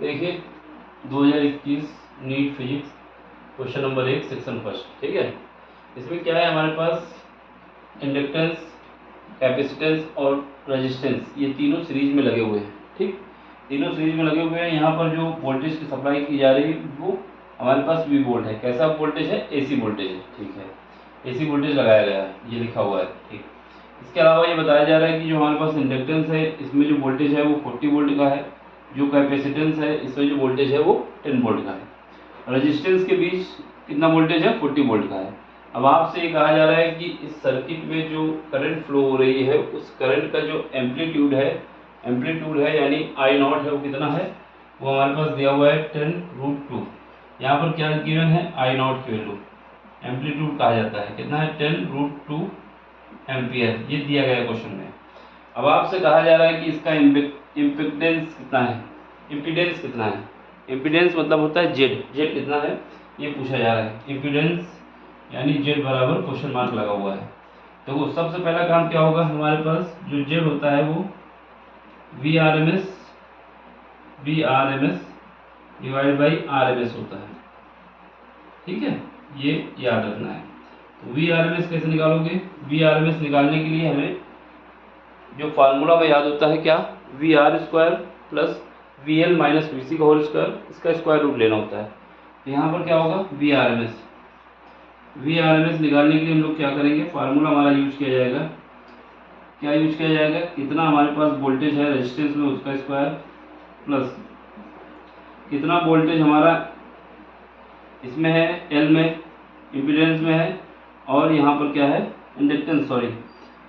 देखिए 2021 NEET physics question number 1 section first, ठीक है। इसमें क्या है हमारे पास, इंडक्टेंस, कैपेसिटेंस और रेजिस्टेंस, ये तीनों सीरीज में लगे हुए हैं, ठीक। तीनों सीरीज में लगे हुए हैं। यहाँ पर जो वोल्टेज की सप्लाई की जा रही है वो हमारे पास V वोल्ट है। कैसा वोल्टेज है? AC वोल्टेज है, ठीक है। AC वोल्टेज लगाया गया है, ये लिखा हुआ है, ठीक। इसके अलावा ये बताया जा रहा है कि जो हमारे पास इंडक्टेंस है इसमें जो वोल्टेज है वो 40 वोल्ट का है। जो कैपेसिटेंस है इसमें जो वोल्टेज है वो 10 वोल्ट का है। रेजिस्टेंस के बीच कितना वोल्टेज है? 40 वोल्ट का है। अब आपसे ये कहा जा रहा है कि इस सर्किट में जो करंट फ्लो हो रही है उस करंट का जो एम्पलीट्यूड है यानी I0 है, वो कितना है? वो हमारे पास दिया हुआ है 10√2। यहाँ पर क्या गिवन है? I0 की वैल्यू, एम्पलीट्यूड कहा जाता है, कितना है? 10√2 एम्पियर, ये दिया गया है क्वेश्चन में। अब आपसे कहा जा रहा है कि इसका इम्पिडेंस कितना है? इम्पीडेंस कितना है? इम्पीडेंस मतलब होता है जेड कितना है, ये पूछा जा रहा है। इम्पीडेंस यानी जेड बराबर क्वेश्चन मार्क लगा हुआ है। तो वो सबसे पहला काम क्या होगा, हमारे पास जो जेड होता है वो VRMS डिवाइड बाई RMS होता है, ठीक है, ये याद रखना है। तो VRMS कैसे निकालोगे? VRMS निकालने के लिए हमें जो फार्मूला में याद होता है क्या, VR² plus VL minus VC का होल स्क्वायर, इसका स्क्वायर रूट लेना होता है। तो यहाँ पर क्या होगा? VRMS निकालने के लिए हम लोग क्या करेंगे, फार्मूला हमारा यूज किया जाएगा। क्या यूज किया जाएगा? कितना हमारे पास वोल्टेज है रेजिस्टेंस में उसका स्क्वायर प्लस कितना वोल्टेज हमारा इसमें है L में, इम्पीडेंस में है, और यहाँ पर क्या है? इंडक्टेंस, सॉरी,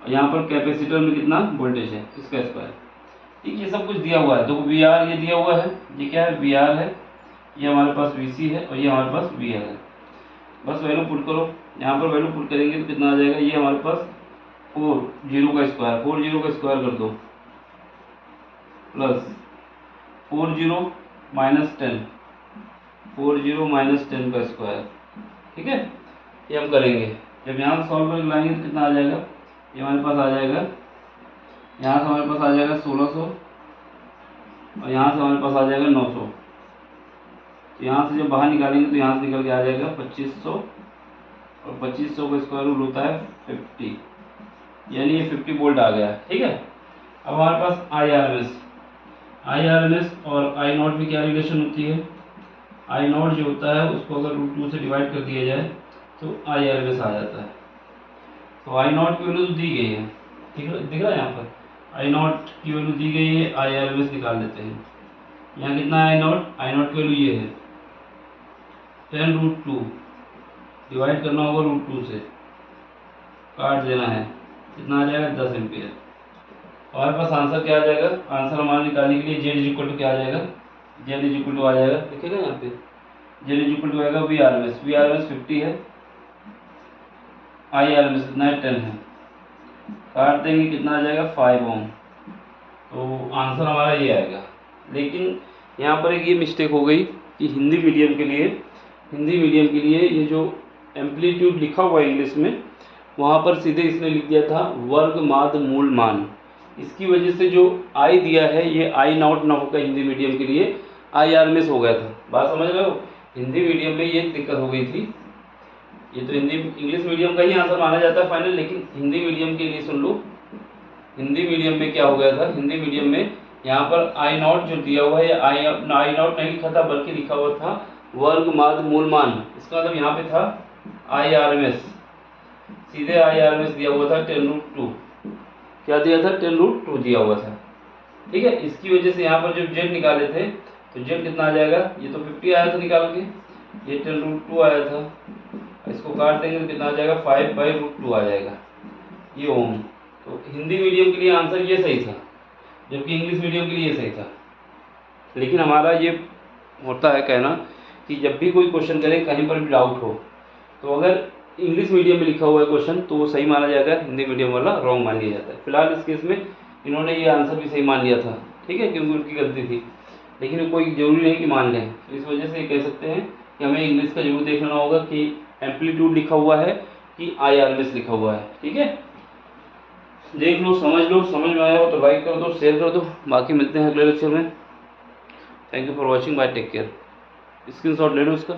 यहाँ पर कैपेसिटर में कितना वोल्टेज है इसका स्क्वायर, ठीक। ये सब कुछ दिया हुआ है। तो VR ये दिया हुआ है, ये क्या है? VR है, ये हमारे पास VC है और ये हमारे पास VL है। बस वैल्यू पुट करो, यहाँ पर वैल्यू पुट करेंगे तो कितना आ जाएगा? ये हमारे पास 4 जीरो का स्क्वायर कर दो प्लस 40 माइनस 10 का स्क्वायर, ठीक है। ये हम करेंगे, जब यहाँ से सॉल्व करके लाएंगे तो कितना आ जाएगा? ये हमारे पास आ जाएगा, यहाँ से हमारे पास आ जाएगा 1600 और यहाँ से हमारे पास आ जाएगा 900। तो यहाँ से जब बाहर निकालेंगे तो यहाँ से निकल के आ जाएगा 2500 और 2500 का स्क्वायर रूट होता है 50, यानी ये 50 वोल्ट आ गया, ठीक है। अब हमारे पास IRMS और I0 में क्या रिलेशन होती है? I0 जो होता है उसको अगर √2 से डिवाइड कर दिया जाए तो IRMS आ जाता है। तो I0 की वैल्यू तो दी गई है, ठीक है, दिख रहा है यहाँ पर I0 की वैल्यू दी गई है, IRMS निकाल लेते हैं। यहाँ कितना है I0 की वैल्यू ये है 10√2, डिवाइड करना होगा √2 से, काट देना है, कितना आ जाएगा? 10 एम्पियर। हमारे पास आंसर क्या आ जाएगा? आंसर हमारा निकालने के लिए Z क्या आ जाएगा? Z आ जाएगा, देखिएगा यहाँ पे Z आएगा VRMS 50 है, IRMS कितना है? 10 है, काट देंगे कितना आ जाएगा? 5 ओम। तो आंसर हमारा ये आएगा। लेकिन यहाँ पर एक ये मिस्टेक हो गई कि हिंदी मीडियम के लिए ये जो एम्पलीट्यूड लिखा हुआ है इंग्लिश में, वहाँ पर सीधे इसने लिख दिया था वर्ग माद मूल मान। इसकी वजह से जो I दिया है ये I0 ना होकर हिंदी मीडियम के लिए IRMS हो गया था। बात समझ रहे हो? हिंदी मीडियम में ये दिक्कत हो गई थी। ये तो इंग्लिश मीडियम का ही आंसर माना जाता है फाइनल, लेकिन हिंदी मीडियम के लिए सुन लो, हिंदी मीडियम में क्या हो गया था? हिंदी मीडियम में यहाँ पर I0 जो दिया हुआ है I0 नहीं लिखा था, बल्कि लिखा हुआ था वर्ग माद मूल मान। इसका मतलब यहाँ पे था IRMS, सीधे IRMS दिया हुआ था 10√2। क्या दिया था? 10√2 दिया हुआ था, ठीक है। इसकी वजह से यहाँ पर जब Z निकाले थे तो Z कितना आ जाएगा? ये तो 50 आया था निकाल के, ये 10√2 आया था, इसको काट देंगे तो कितना आ जाएगा? 5/√2 आ जाएगा, ये ओम। तो हिंदी मीडियम के लिए आंसर ये सही था, जबकि इंग्लिश मीडियम के लिए ये सही था। लेकिन हमारा ये होता है कहना कि जब भी कोई क्वेश्चन करें, कहीं पर भी डाउट हो, तो अगर इंग्लिश मीडियम में लिखा हुआ है क्वेश्चन तो वो सही माना जाएगा, हिंदी मीडियम वाला रॉन्ग मान लिया जाता है। फिलहाल इस केस में इन्होंने ये आंसर भी सही मान लिया था, ठीक है, क्योंकि उनकी गलती थी, लेकिन कोई ज़रूरी नहीं कि मान लें। तो इस वजह से ये कह सकते हैं कि हमें इंग्लिश का जरूर देखना होगा कि एम्पलीट्यूड लिखा हुआ है कि IRMS लिखा हुआ है, ठीक है। देख लो, समझ में आया हो तो लाइक कर दो, शेयर कर दो। बाकी मिलते हैं अगले लेक्चर में। Thank you for watching, bye, take care. Screenshot ले लो उसका।